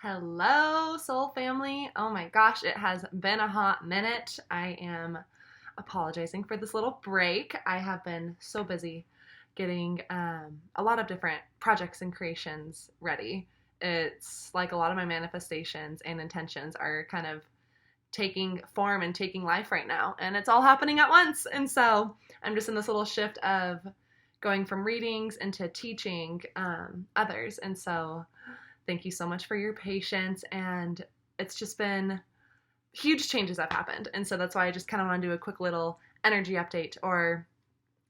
Hello, soul family. Oh my gosh, it has been a hot minute. I am apologizing for this little break. I have been so busy getting a lot of different projects and creations ready. It's like a lot of my manifestations and intentions are kind of taking form and taking life right now, and it's all happening at once. And so I'm just in this little shift of going from readings into teaching others. And so thank you so much for your patience. And it's just been huge changes have happened. And so that's why I just kind of want to do a quick little energy update or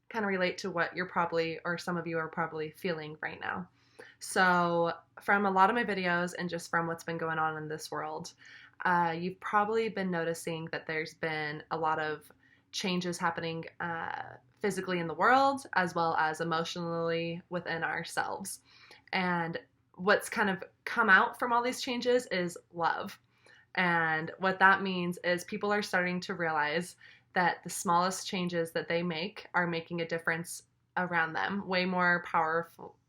kind of relate to what you're probably, or some of you are probably feeling right now. So, from a lot of my videos and just from what's been going on in this world, you've probably been noticing that there's been a lot of changes happening physically in the world as well as emotionally within ourselves. And what's kind of come out from all these changes is love. And what that means is people are starting to realize that the smallest changes that they make are making a difference around them way more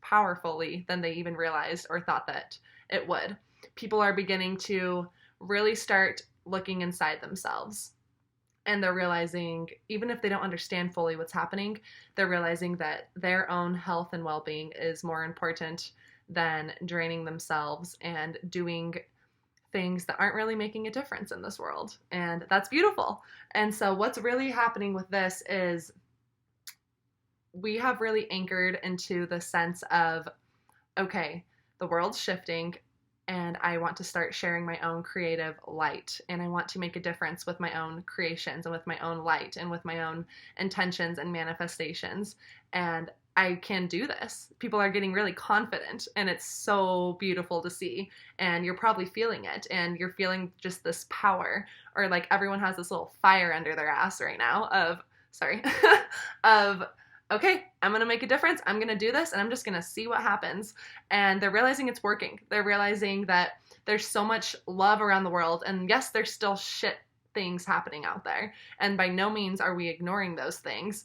powerfully than they even realized or thought that it would. People are beginning to really start looking inside themselves. And they're realizing, even if they don't understand fully what's happening, they're realizing that their own health and well-being is more important than draining themselves and doing things that aren't really making a difference in this world. And that's beautiful. And so what's really happening with this is we have really anchored into the sense of, okay, the world's shifting and I want to start sharing my own creative light, and I want to make a difference with my own creations and with my own light and with my own intentions and manifestations. And I can do this. People are getting really confident, and it's so beautiful to see. And you're probably feeling it, and you're feeling just this power, or like everyone has this little fire under their ass right now of, sorry, of, okay, I'm going to make a difference. I'm going to do this, and I'm just going to see what happens. And they're realizing it's working. They're realizing that there's so much love around the world. And yes, there's still shit things happening out there. And by no means are we ignoring those things.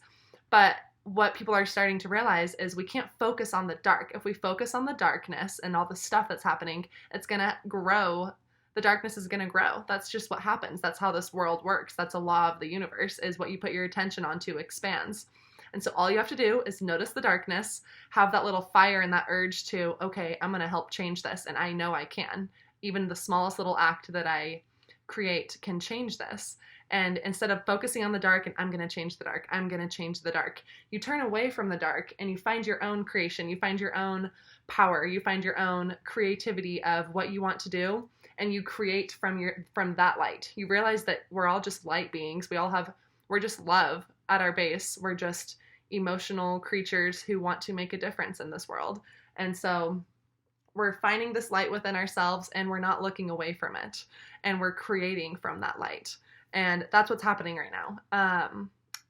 But what people are starting to realize is we can't focus on the dark. If we focus on the darkness and all the stuff that's happening, it's going to grow. The darkness is going to grow. That's just what happens. That's how this world works. That's a law of the universe, is what you put your attention onto expands. And so all you have to do is notice the darkness, have that little fire and that urge to, okay, I'm going to help change this. And I know I can. Even the smallest little act that I create can change this. And instead of focusing on the dark and I'm going to change the dark, I'm going to change the dark, you turn away from the dark and you find your own creation. You find your own power. You find your own creativity of what you want to do. And you create from that light. You realize that we're all just light beings. We're just love at our base. We're just emotional creatures who want to make a difference in this world. And so we're finding this light within ourselves and we're not looking away from it. And we're creating from that light. And that's what's happening right now.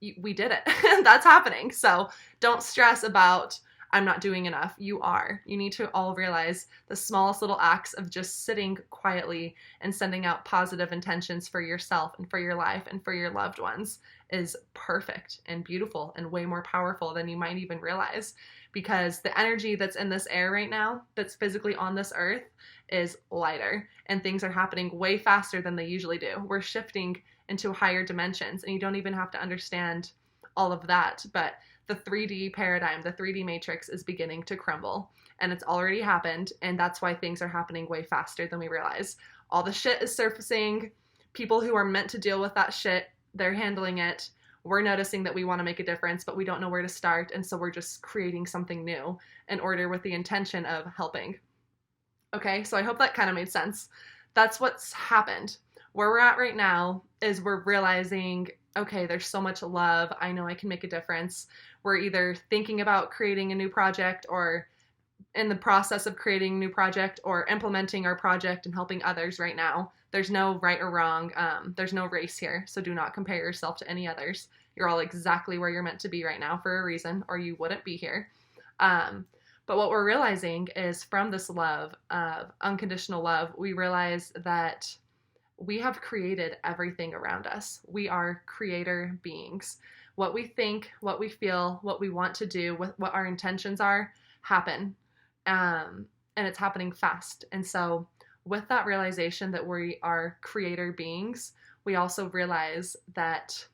We did it. That's happening. So don't stress about, I'm not doing enough. You are. You need to all realize the smallest little acts of just sitting quietly and sending out positive intentions for yourself and for your life and for your loved ones is perfect and beautiful and way more powerful than you might even realize, because the energy that's in this air right now, that's physically on this earth, is lighter and things are happening way faster than they usually do. We're shifting into higher dimensions and you don't even have to understand all of that, but the 3D paradigm, the 3D matrix is beginning to crumble, and it's already happened, and that's why things are happening way faster than we realize. All the shit is surfacing. People who are meant to deal with that shit, they're handling it. We're noticing that we want to make a difference, but we don't know where to start, and so we're just creating something new in order with the intention of helping. Okay, so I hope that kind of made sense. That's what's happened. Where we're at right now is we're realizing, okay, there's so much love. I know I can make a difference. We're either thinking about creating a new project or in the process of creating a new project or implementing our project and helping others right now. There's no right or wrong. There's no race here. So do not compare yourself to any others. You're all exactly where you're meant to be right now for a reason, or you wouldn't be here. But what we're realizing is from this love, unconditional love, we realize that we have created everything around us. We are creator beings. What we think, what we feel, what we want to do, what our intentions are, happen. And it's happening fast. And so with that realization that we are creator beings, we also realize that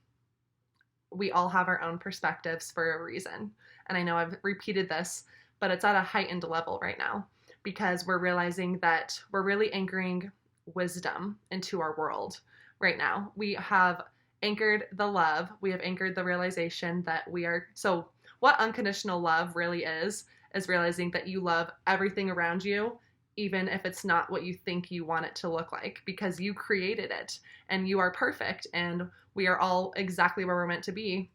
we all have our own perspectives for a reason. And I know I've repeated this, but it's at a heightened level right now because we're realizing that we're really anchoring wisdom into our world right now. We have anchored the love, we have anchored the realization that we are. So, what unconditional love really is realizing that you love everything around you, even if it's not what you think you want it to look like, because you created it and you are perfect and we are all exactly where we're meant to be.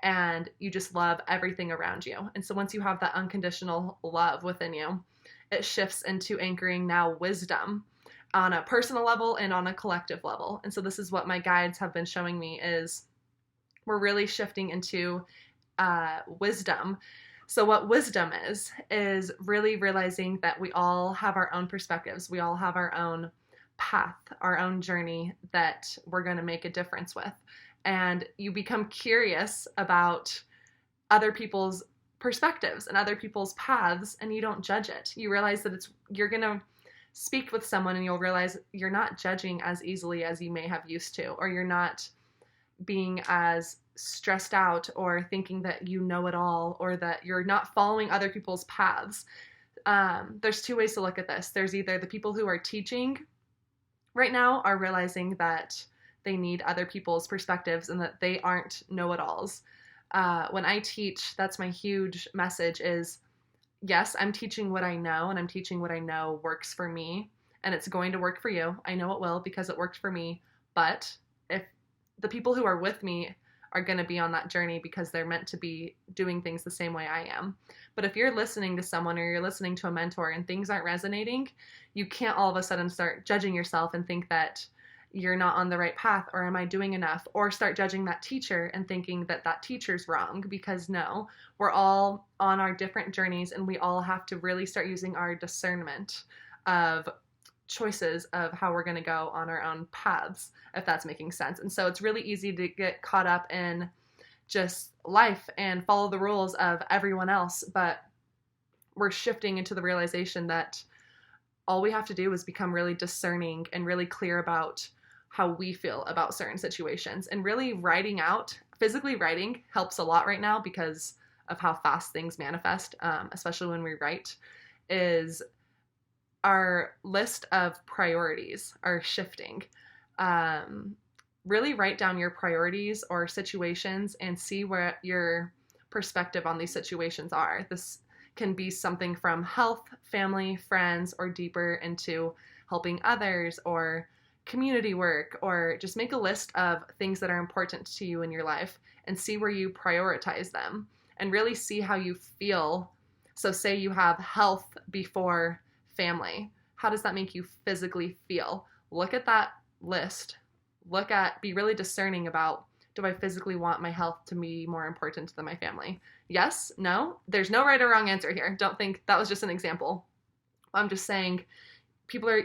And you just love everything around you. And so once you have that unconditional love within you, it shifts into anchoring now wisdom on a personal level and on a collective level. And so this is what my guides have been showing me is we're really shifting into wisdom. So what wisdom is really realizing that we all have our own perspectives. We all have our own path, our own journey that we're going to make a difference with. And you become curious about other people's perspectives and other people's paths, and you don't judge it. You realize that you're going to speak with someone and you'll realize you're not judging as easily as you may have used to, or you're not being as stressed out or thinking that you know it all, or that you're not following other people's paths. There's two ways to look at this. There's either the people who are teaching right now are realizing that they need other people's perspectives and that they aren't know-it-alls. When I teach, that's my huge message is, yes, I'm teaching what I know, and I'm teaching what I know works for me, and it's going to work for you. I know it will because it worked for me, but if the people who are with me are going to be on that journey because they're meant to be doing things the same way I am. But if you're listening to someone or you're listening to a mentor and things aren't resonating, you can't all of a sudden start judging yourself and think that you're not on the right path, or am I doing enough, or start judging that teacher and thinking that that teacher's wrong, because no, we're all on our different journeys and we all have to really start using our discernment of choices of how we're going to go on our own paths, if that's making sense. And so it's really easy to get caught up in just life and follow the rules of everyone else, but we're shifting into the realization that all we have to do is become really discerning and really clear about how we feel about certain situations. And really physically writing helps a lot right now because of how fast things manifest, especially when we write, is our list of priorities are shifting. Really write down your priorities or situations and see where your perspective on these situations are. This can be something from health, family, friends, or deeper into helping others or community work, or just make a list of things that are important to you in your life and see where you prioritize them and really see how you feel. So say you have health before family. How does that make you physically feel? Look at that list. Be really discerning about, do I physically want my health to be more important than my family? Yes, no, there's no right or wrong answer here. Don't think that was just an example. I'm just saying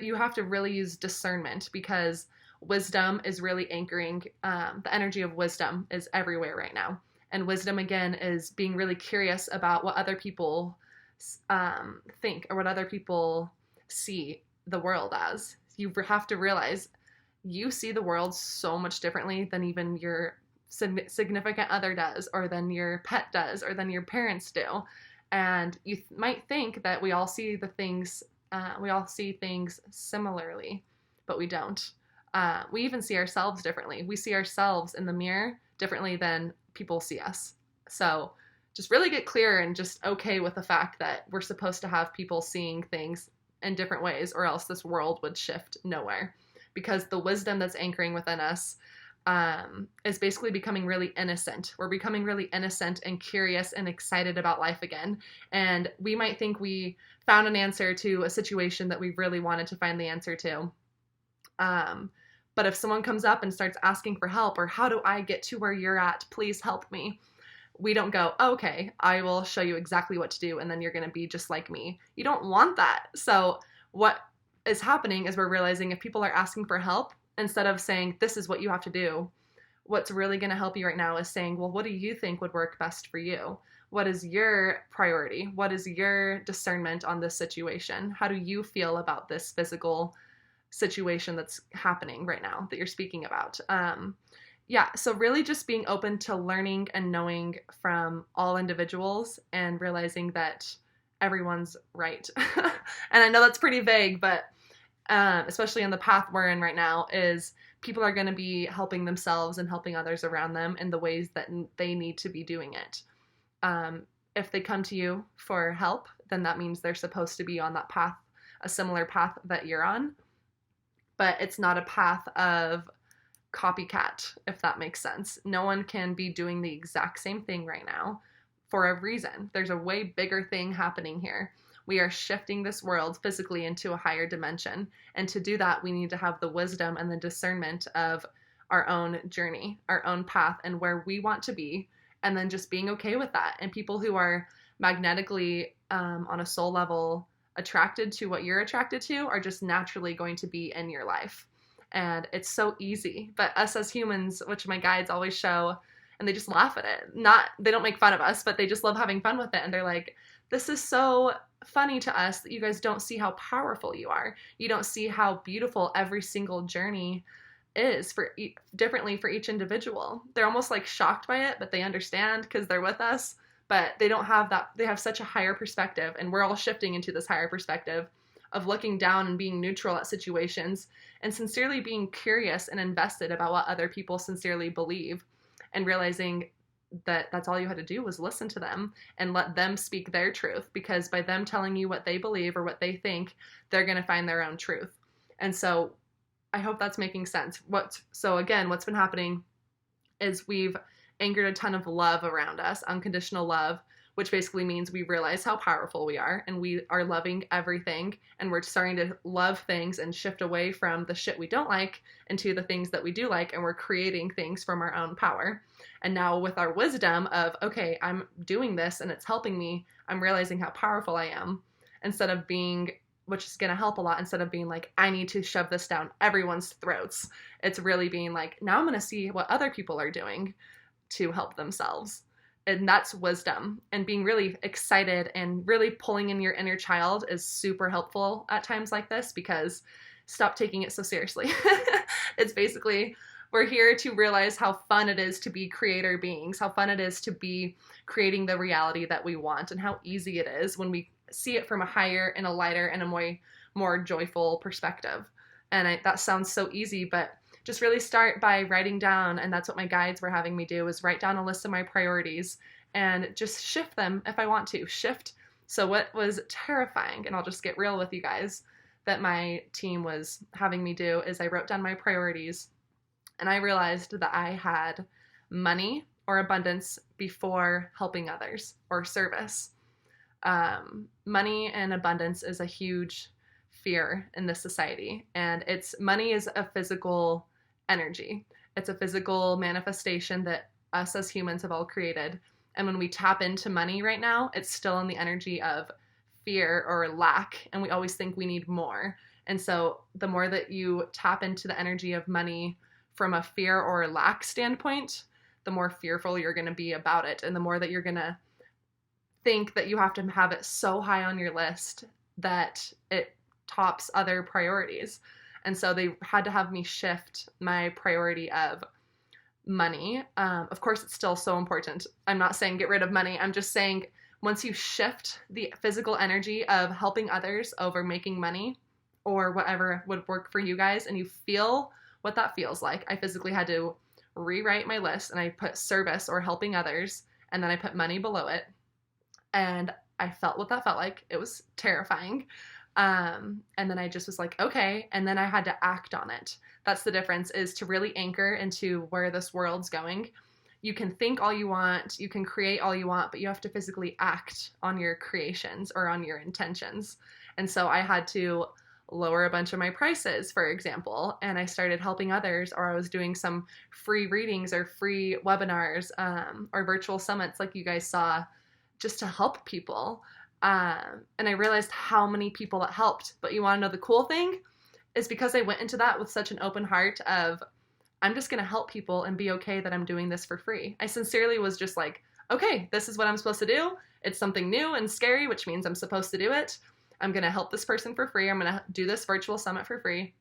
you have to really use discernment, because wisdom is really anchoring, the energy of wisdom is everywhere right now. And wisdom, again, is being really curious about what other people think or what other people see the world as. You have to realize you see the world so much differently than even your significant other does, or than your pet does, or than your parents do. And you might think that we all see things similarly, but we don't. We even see ourselves differently. We see ourselves in the mirror differently than people see us. So just really get clear and just okay with the fact that we're supposed to have people seeing things in different ways, or else this world would shift nowhere. Because the wisdom that's anchoring within us is basically becoming really innocent. We're becoming really innocent and curious and excited about life again. And we might think we found an answer to a situation that we really wanted to find the answer to. But if someone comes up and starts asking for help, or how do I get to where you're at? Please help me. We don't go, okay, I will show you exactly what to do, and then you're going to be just like me. You don't want that. So what is happening is we're realizing if people are asking for help, instead of saying, this is what you have to do, what's really going to help you right now is saying, well, what do you think would work best for you? What is your priority? What is your discernment on this situation? How do you feel about this physical situation that's happening right now that you're speaking about. Yeah, so really just being open to learning and knowing from all individuals and realizing that everyone's right. And I know that's pretty vague, but especially in the path we're in right now, is people are going to be helping themselves and helping others around them in the ways that they need to be doing it. If they come to you for help, then that means they're supposed to be on that path, a similar path that you're on. But it's not a path of copycat, if that makes sense. No one can be doing the exact same thing right now for a reason. There's a way bigger thing happening here. We are shifting this world physically into a higher dimension. And to do that, we need to have the wisdom and the discernment of our own journey, our own path, and where we want to be, and then just being okay with that. And people who are magnetically, on a soul level, attracted to what you're attracted to are just naturally going to be in your life. And it's so easy. But us as humans, which my guides always show, and they just laugh at it. They don't make fun of us, but they just love having fun with it. And they're like, this is so funny to us that you guys don't see how powerful you are. You don't see how beautiful every single journey is differently for each individual. They're almost like shocked by it, but they understand because they're with us. But they don't have that. They have such a higher perspective, and we're all shifting into this higher perspective of looking down and being neutral at situations and sincerely being curious and invested about what other people sincerely believe, and realizing that that's all you had to do was listen to them and let them speak their truth, because by them telling you what they believe or what they think, they're going to find their own truth. And so I hope that's making sense. So again, what's been happening is we've anchored a ton of love around us, unconditional love, which basically means we realize how powerful we are and we are loving everything, and we're starting to love things and shift away from the shit we don't like into the things that we do like, and we're creating things from our own power. And now with our wisdom of, okay, I'm doing this and it's helping me, I'm realizing how powerful I am, instead of being, which is going to help a lot, instead of being like, I need to shove this down everyone's throats. It's really being like, now I'm going to see what other people are doing to help themselves. And that's wisdom. And being really excited and really pulling in your inner child is super helpful at times like this, because stop taking it so seriously. It's basically, we're here to realize how fun it is to be creator beings, how fun it is to be creating the reality that we want, and how easy it is when we see it from a higher and a lighter and a more joyful perspective. And that sounds so easy, but just really start by writing down, and that's what my guides were having me do, is write down a list of my priorities and just shift them if I want to. Shift. So what was terrifying, and I'll just get real with you guys, that my team was having me do, is I wrote down my priorities, and I realized that I had money or abundance before helping others or service. Money and abundance is a huge fear in this society, and money is a physical energy. It's a physical manifestation that us as humans have all created. And when we tap into money right now, it's still in the energy of fear or lack, and we always think we need more. And so the more that you tap into the energy of money from a fear or lack standpoint, the more fearful you're going to be about it, and the more that you're going to think that you have to have it so high on your list that it tops other priorities. And so they had to have me shift my priority of money. Of course, it's still so important. I'm not saying get rid of money. I'm just saying once you shift the physical energy of helping others over making money or whatever would work for you guys, and you feel what that feels like. I physically had to rewrite my list, and I put service or helping others, and then I put money below it. And I felt what that felt like. It was terrifying. And then I just was like, okay. And then I had to act on it. That's the difference, is to really anchor into where this world's going. You can think all you want, you can create all you want, but you have to physically act on your creations or on your intentions. And so I had to lower a bunch of my prices, for example, and I started helping others, or I was doing some free readings or free webinars, or virtual summits like you guys saw, just to help people. And I realized how many people it helped. But you want to know the cool thing? Is because I went into that with such an open heart of, I'm just going to help people and be okay that I'm doing this for free. I sincerely was just like, okay, this is what I'm supposed to do. It's something new and scary, which means I'm supposed to do it. I'm going to help this person for free. I'm going to do this virtual summit for free.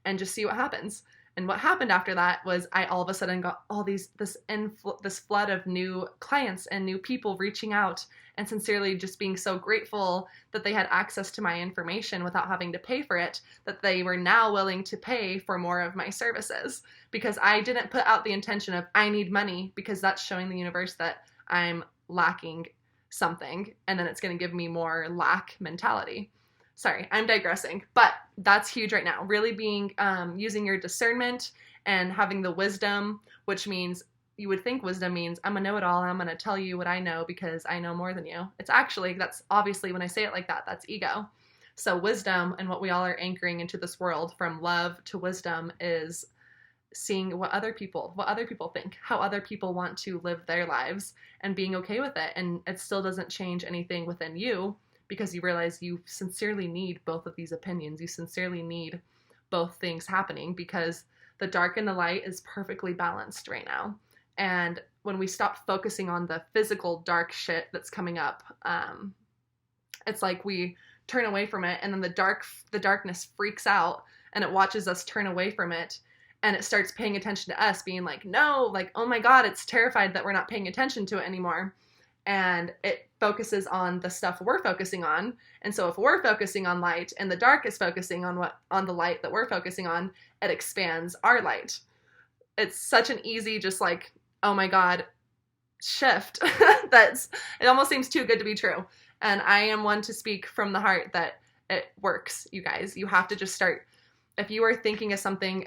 and just see what happens. And what happened after that was I all of a sudden got this flood of new clients and new people reaching out and sincerely just being so grateful that they had access to my information without having to pay for it, that they were now willing to pay for more of my services, because I didn't put out the intention of I need money, because that's showing the universe that I'm lacking something, and then it's going to give me more lack mentality. Sorry, I'm digressing, but that's huge right now. Really being, using your discernment and having the wisdom, which means you would think wisdom means I'm a know-it-all and I'm going to tell you what I know because I know more than you. It's actually, that's obviously when I say it like that, that's ego. So wisdom and what we all are anchoring into this world from love to wisdom is seeing what other people think, how other people want to live their lives, and being okay with it. And it still doesn't change anything within you, because you realize you sincerely need both of these opinions. You sincerely need both things happening, because the dark and the light is perfectly balanced right now. And when we stop focusing on the physical dark shit that's coming up, it's like we turn away from it, and then the darkness freaks out and it watches us turn away from it, and it starts paying attention to us, being like, no, like, oh my God, it's terrified that we're not paying attention to it anymore. And it focuses on the stuff we're focusing on. And so if we're focusing on light and the dark is focusing on the light that we're focusing on, it expands our light. It's such an easy, just like, oh my God, shift. It almost seems too good to be true. And I am one to speak from the heart that it works, you guys. You have to just start. If you are thinking of something,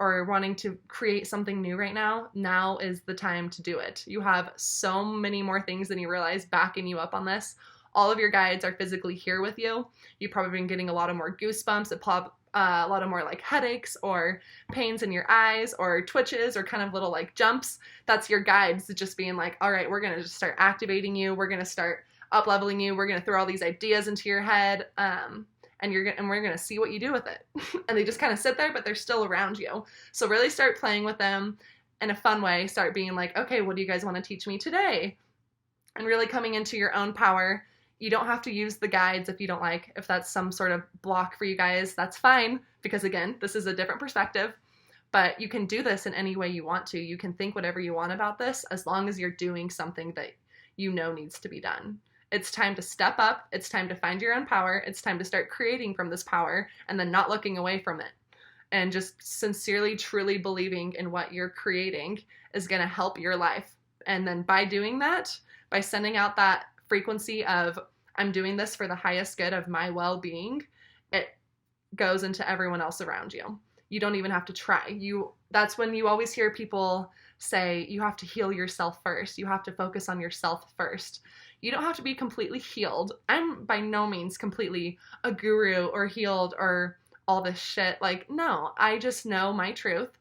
or wanting to create something new right now is the time to do it. You have so many more things than you realize backing you up on this. All of your guides are physically here with you. You've probably been getting a lot of more goosebumps, a lot of more like headaches or pains in your eyes or twitches or kind of little like jumps. That's your guides just being like, all right, we're going to just start activating you. We're going to start up-leveling you. We're going to throw all these ideas into your head. And we're going to see what you do with it. And they just kind of sit there, but they're still around you. So really start playing with them in a fun way. Start being like, okay, what do you guys want to teach me today? And really coming into your own power. You don't have to use the guides if you don't like. If that's some sort of block for you guys, that's fine. Because again, this is a different perspective. But you can do this in any way you want to. You can think whatever you want about this, as long as you're doing something that you know needs to be done. It's time to step up. It's time to find your own power. It's time to start creating from this power and then not looking away from it. And just sincerely, truly believing in what you're creating is going to help your life. And then by doing that, by sending out that frequency of, I'm doing this for the highest good of my well-being, it goes into everyone else around you. You don't even have to try. That's when you always hear people say, you have to heal yourself first. You have to focus on yourself first. You don't have to be completely healed. I'm by no means completely a guru or healed or all this shit. Like, no, I just know my truth,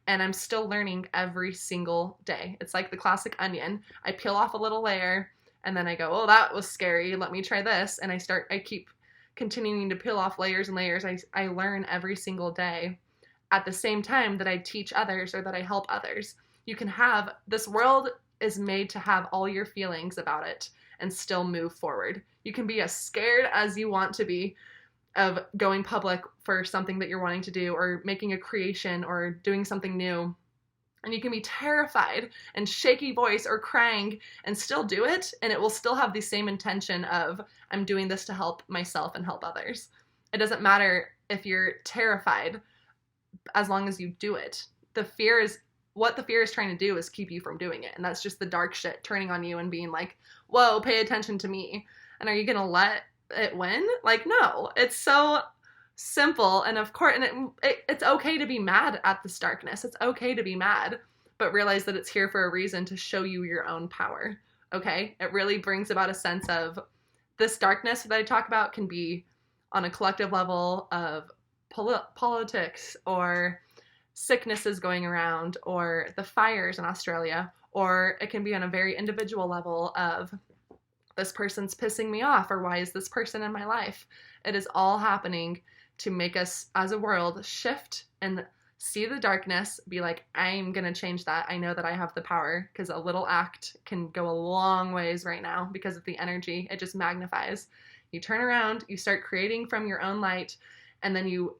and I'm still learning every single day. It's like the classic onion. I peel off a little layer, and then I go, oh, that was scary. Let me try this. And I keep continuing to peel off layers and layers. I learn every single day at the same time that I teach others or that I help others. This world is made to have all your feelings about it and still move forward. You can be as scared as you want to be of going public for something that you're wanting to do, or making a creation or doing something new. And you can be terrified and shaky voice or crying and still do it. And it will still have the same intention of, I'm doing this to help myself and help others. It doesn't matter if you're terrified, as long as you do it. What the fear is trying to do is keep you from doing it. And that's just the dark shit turning on you and being like, whoa, pay attention to me. And are you going to let it win? Like, no, it's so simple. And of course, and it's okay to be mad at this darkness. It's okay to be mad, but realize that it's here for a reason, to show you your own power. Okay. It really brings about a sense of this darkness that I talk about can be on a collective level of politics or sicknesses going around or the fires in Australia, or it can be on a very individual level of, this person's pissing me off, or why is this person in my life? It is all happening to make us as a world shift and see the darkness, be like, I'm going to change that. I know that I have the power, because a little act can go a long ways right now because of the energy. It just magnifies. You turn around, you start creating from your own light, and then you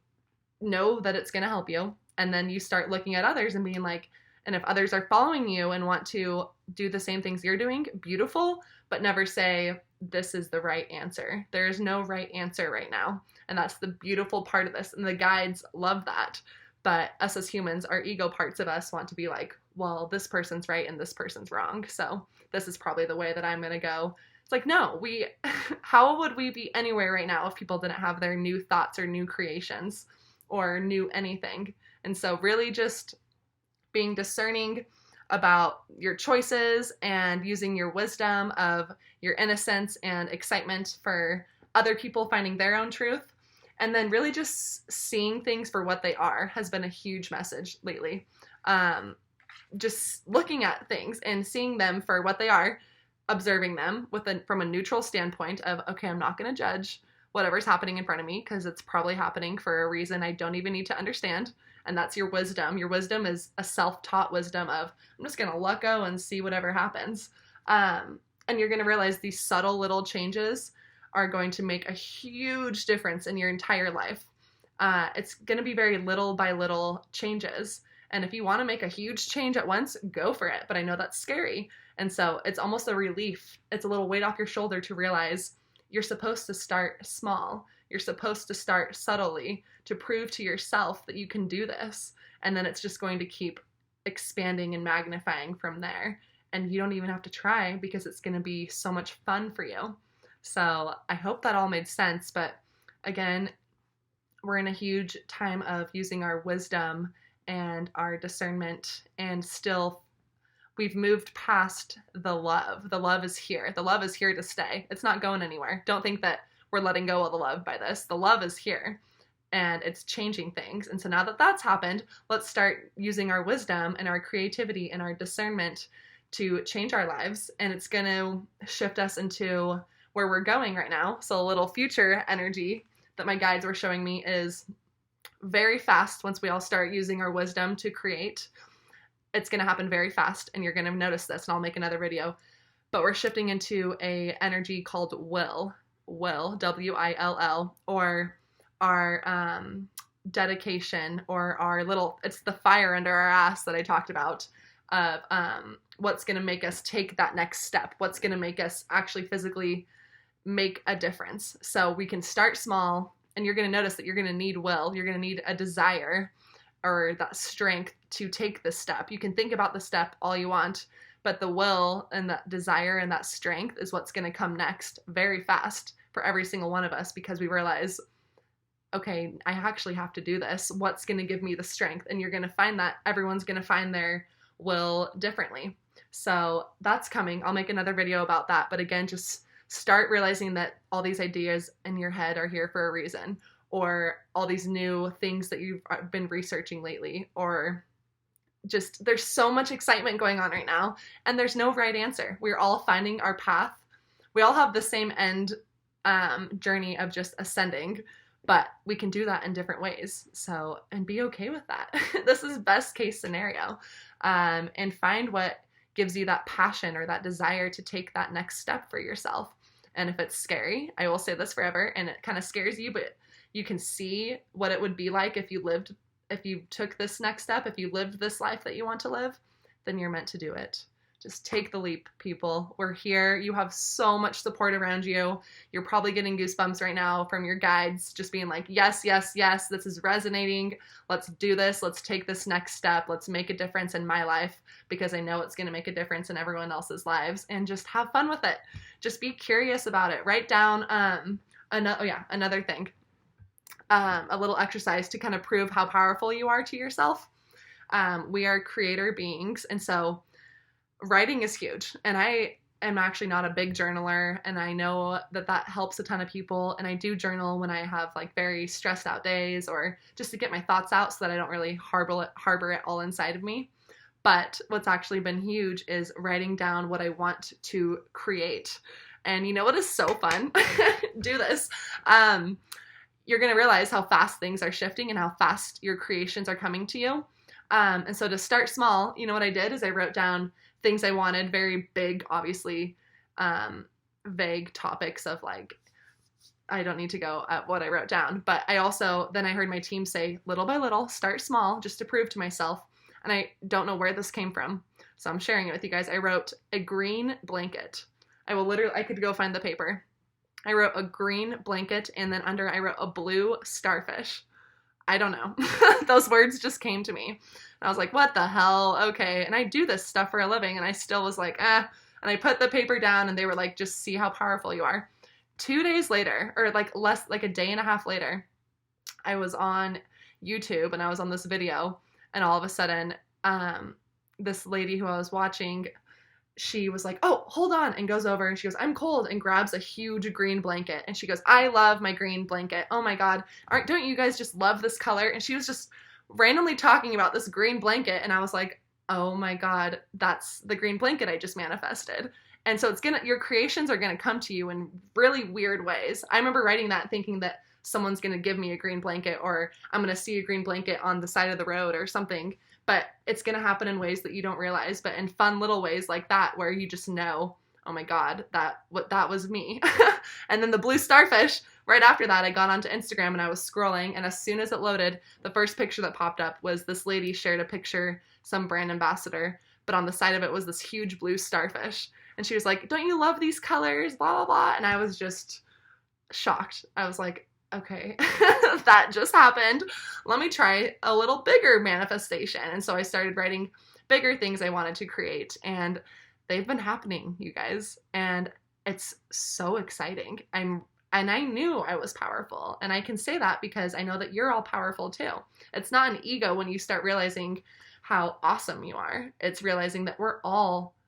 know that it's going to help you. And then you start looking at others and being like, and if others are following you and want to do the same things you're doing, beautiful, but never say, this is the right answer. There is no right answer right now. And that's the beautiful part of this. And the guides love that. But us as humans, our ego parts of us want to be like, well, this person's right and this person's wrong. So this is probably the way that I'm going to go. It's like, no, how would we be anywhere right now if people didn't have their new thoughts or new creations or new anything? And so really just being discerning about your choices and using your wisdom of your innocence and excitement for other people finding their own truth. And then really just seeing things for what they are has been a huge message lately. Just looking at things and seeing them for what they are, observing them from a neutral standpoint of, okay, I'm not going to judge whatever's happening in front of me because it's probably happening for a reason I don't even need to understand. And that's your wisdom. Your wisdom is a self-taught wisdom of, I'm just going to let go and see whatever happens. And you're going to realize these subtle little changes are going to make a huge difference in your entire life. It's going to be very little by little changes. And if you want to make a huge change at once, go for it. But I know that's scary. And so it's almost a relief. It's a little weight off your shoulder to realize you're supposed to start small. You're supposed to start subtly to prove to yourself that you can do this. And then it's just going to keep expanding and magnifying from there. And you don't even have to try because it's going to be so much fun for you. So I hope that all made sense. But again, we're in a huge time of using our wisdom and our discernment, and still we've moved past the love. The love is here. The love is here to stay. It's not going anywhere. Don't think that we're letting go of the love by this. The love is here and it's changing things. And so now that that's happened, let's start using our wisdom and our creativity and our discernment to change our lives. And it's going to shift us into where we're going right now. So a little future energy that my guides were showing me is very fast. Once we all start using our wisdom to create, it's going to happen very fast, and you're going to notice this, and I'll make another video. But we're shifting into a energy called will, W-I-L-L, or our dedication, or our little, it's the fire under our ass that I talked about, of what's going to make us take that next step, what's going to make us actually physically make a difference. So we can start small, and you're going to notice that you're going to need will, you're going to need a desire or that strength to take the step. You can think about the step all you want, but the will and that desire and that strength is what's going to come next very fast for every single one of us, because we realize, okay, I actually have to do this. What's going to give me the strength? And you're going to find that everyone's going to find their will differently. So that's coming. I'll make another video about that. But again, just start realizing that all these ideas in your head are here for a reason, or all these new things that you've been researching lately, or just there's so much excitement going on right now, and there's no right answer. We're all finding our path. We all have the same end journey of just ascending, but we can do that in different ways. So, and be okay with that. This is best case scenario. And find what gives you that passion or that desire to take that next step for yourself. And if it's scary, I will say this forever, and it kind of scares you, but you can see what it would be like if you took this next step, if you lived this life that you want to live, then you're meant to do it. Just take the leap, people. We're here. You have so much support around you. You're probably getting goosebumps right now from your guides, just being like, yes, yes, yes, this is resonating. Let's do this. Let's take this next step. Let's make a difference in my life, because I know it's going to make a difference in everyone else's lives, and just have fun with it. Just be curious about it. Write down, another thing. A little exercise to kind of prove how powerful you are to yourself. We are creator beings, and so writing is huge. And I am actually not a big journaler, and I know that that helps a ton of people. And I do journal when I have like very stressed out days, or just to get my thoughts out so that I don't really harbor it all inside of me. But what's actually been huge is writing down what I want to create. And you know what is so fun? Do this. You're going to realize how fast things are shifting and how fast your creations are coming to you. And so to start small, you know what I did is I wrote down things I wanted, very big, obviously, vague topics of like I don't need to go at what I wrote down. But I also, then I heard my team say, little by little, start small, just to prove to myself. And I don't know where this came from, so I'm sharing it with you guys. I wrote a green blanket. I could go find the paper. I wrote a green blanket, and then under I wrote a blue starfish. I don't know. Those words just came to me. And I was like, what the hell? Okay. And I do this stuff for a living, and I still was like, eh. And I put the paper down, and they were like, just see how powerful you are. 2 days later, or like a day and a half later, I was on YouTube, and I was on this video, and all of a sudden, this lady who I was watching, she was like, oh, hold on, and goes over and she goes, I'm cold, and grabs a huge green blanket. And she goes, I love my green blanket. Oh my God. Don't you guys just love this color? And she was just randomly talking about this green blanket. And I was like, oh my God, that's the green blanket I just manifested. And so your creations are going to come to you in really weird ways. I remember writing that thinking that someone's going to give me a green blanket, or I'm going to see a green blanket on the side of the road or something. But it's going to happen in ways that you don't realize, but in fun little ways like that, where you just know, oh my God, that was me. And then the blue starfish, right after that, I got onto Instagram and I was scrolling, and as soon as it loaded, the first picture that popped up was this lady shared a picture, some brand ambassador, but on the side of it was this huge blue starfish. And she was like, don't you love these colors? Blah, blah, blah. And I was just shocked. I was like, okay, that just happened. Let me try a little bigger manifestation. And so I started writing bigger things I wanted to create, and they've been happening, you guys. And it's so exciting. And I knew I was powerful. And I can say that because I know that you're all powerful too. It's not an ego when you start realizing how awesome you are. It's realizing that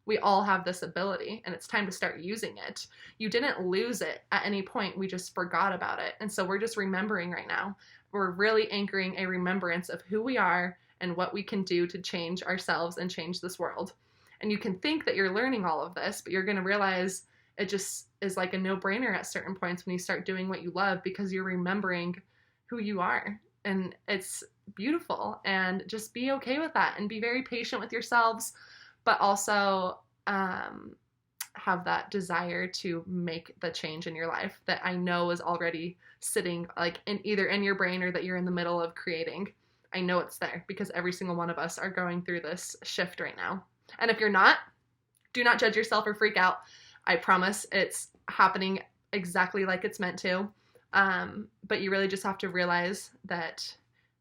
we all have this ability, and it's time to start using it. You didn't lose it at any point. We just forgot about it. And so we're just remembering right now. We're really anchoring a remembrance of who we are and what we can do to change ourselves and change this world. And you can think that you're learning all of this, but you're going to realize it just is like a no-brainer at certain points when you start doing what you love, because you're remembering who you are. And it's beautiful. And just be okay with that, and be very patient with yourselves, but also have that desire to make the change in your life that I know is already sitting like either in your brain or that you're in the middle of creating. I know it's there because every single one of us are going through this shift right now. And if you're not, do not judge yourself or freak out. I promise it's happening exactly like it's meant to. But you really just have to realize that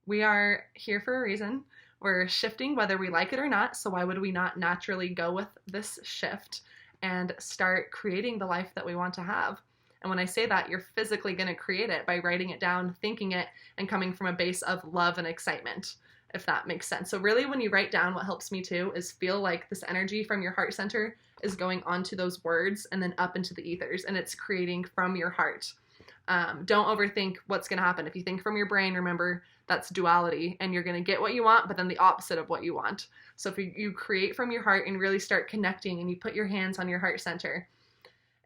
we are here for a reason. We're shifting whether we like it or not, so why would we not naturally go with this shift and start creating the life that we want to have? And when I say that, you're physically going to create it by writing it down, thinking it, and coming from a base of love and excitement, if that makes sense. So really, when you write down, what helps me too is feel like this energy from your heart center is going onto those words and then up into the ethers, and it's creating from your heart. Don't overthink what's going to happen. If you think from your brain, remember that's duality, and you're going to get what you want, but then the opposite of what you want. So if you create from your heart and really start connecting, and you put your hands on your heart center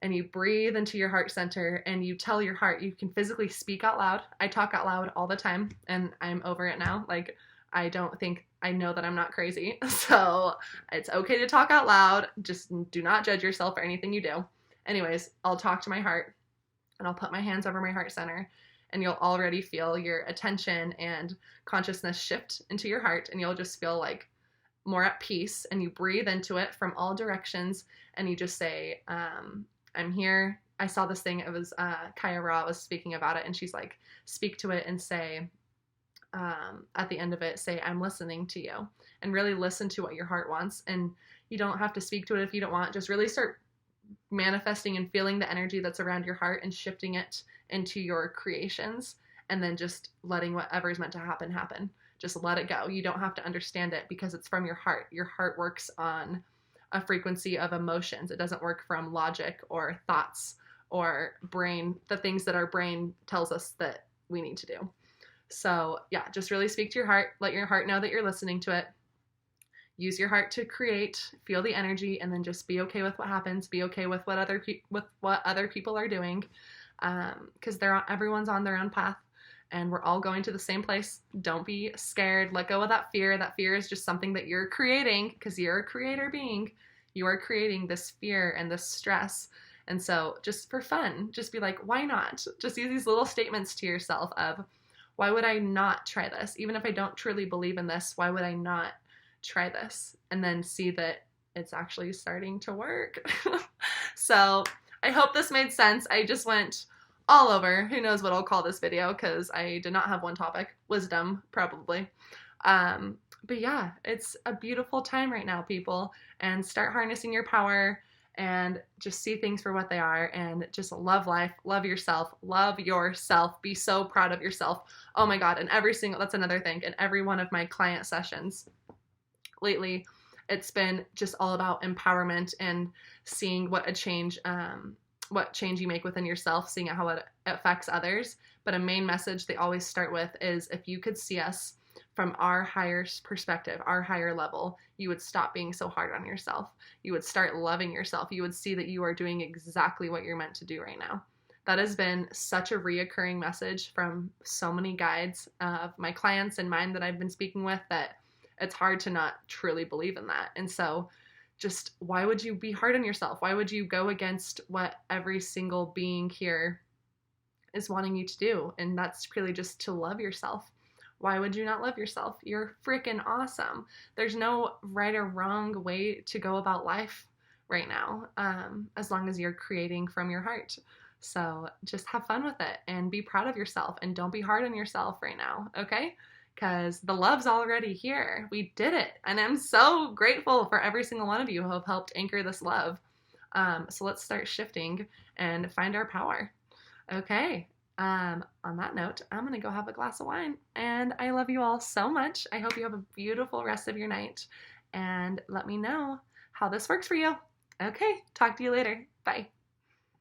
and you breathe into your heart center and you tell your heart, you can physically speak out loud. I talk out loud all the time, and I'm over it now. Like, I know that I'm not crazy. So it's okay to talk out loud. Just do not judge yourself for anything you do. Anyways, I'll talk to my heart, and I'll put my hands over my heart center, and you'll already feel your attention and consciousness shift into your heart, and you'll just feel like more at peace, and you breathe into it from all directions, and you just say, I'm here. I saw this thing. It was Kaya Ra was speaking about it, and she's like, speak to it and say, at the end of it, say, I'm listening to you, and really listen to what your heart wants. And you don't have to speak to it if you don't want. Just really start manifesting and feeling the energy that's around your heart and shifting it into your creations, and then just letting whatever is meant to happen happen. Just let it go. You don't have to understand it because it's from your heart. Your heart works on a frequency of emotions. It doesn't work from logic or thoughts or brain, the things that our brain tells us that we need to do. So yeah, just really speak to your heart. Let your heart know that you're listening to it. Use your heart to create, feel the energy, and then just be okay with what happens. Be okay with what other people are doing, because everyone's on their own path, and we're all going to the same place. Don't be scared. Let go of that fear. That fear is just something that you're creating, because you're a creator being. You are creating this fear and this stress, And so just for fun, just be like, why not? Just use these little statements to yourself of, why would I not try this? Even if I don't truly believe in this, why would I not try this? And then see that it's actually starting to work. So I hope this made sense. I just went all over. Who knows what I'll call this video, because I did not have one topic. Wisdom, probably. But yeah, it's a beautiful time right now, people, and start harnessing your power and just see things for what they are, and just love life, love yourself, be so proud of yourself. Oh my God. And that's another thing. In every one of my client sessions lately, it's been just all about empowerment and seeing what change you make within yourself, seeing how it affects others. But a main message they always start with is, if you could see us from our higher perspective, our higher level, you would stop being so hard on yourself. You would start loving yourself. You would see that you are doing exactly what you're meant to do right now. That has been such a reoccurring message from so many guides of my clients and mine that I've been speaking with, that it's hard to not truly believe in that. And so just, why would you be hard on yourself? Why would you go against what every single being here is wanting you to do? And that's really just to love yourself. Why would you not love yourself? You're freaking awesome. There's no right or wrong way to go about life right now, as long as you're creating from your heart. So just have fun with it and be proud of yourself, and don't be hard on yourself right now, okay? Because the love's already here. We did it. And I'm so grateful for every single one of you who have helped anchor this love. So let's start shifting and find our power. Okay. On that note, I'm going to go have a glass of wine, and I love you all so much. I hope you have a beautiful rest of your night, and let me know how this works for you. Okay. Talk to you later. Bye.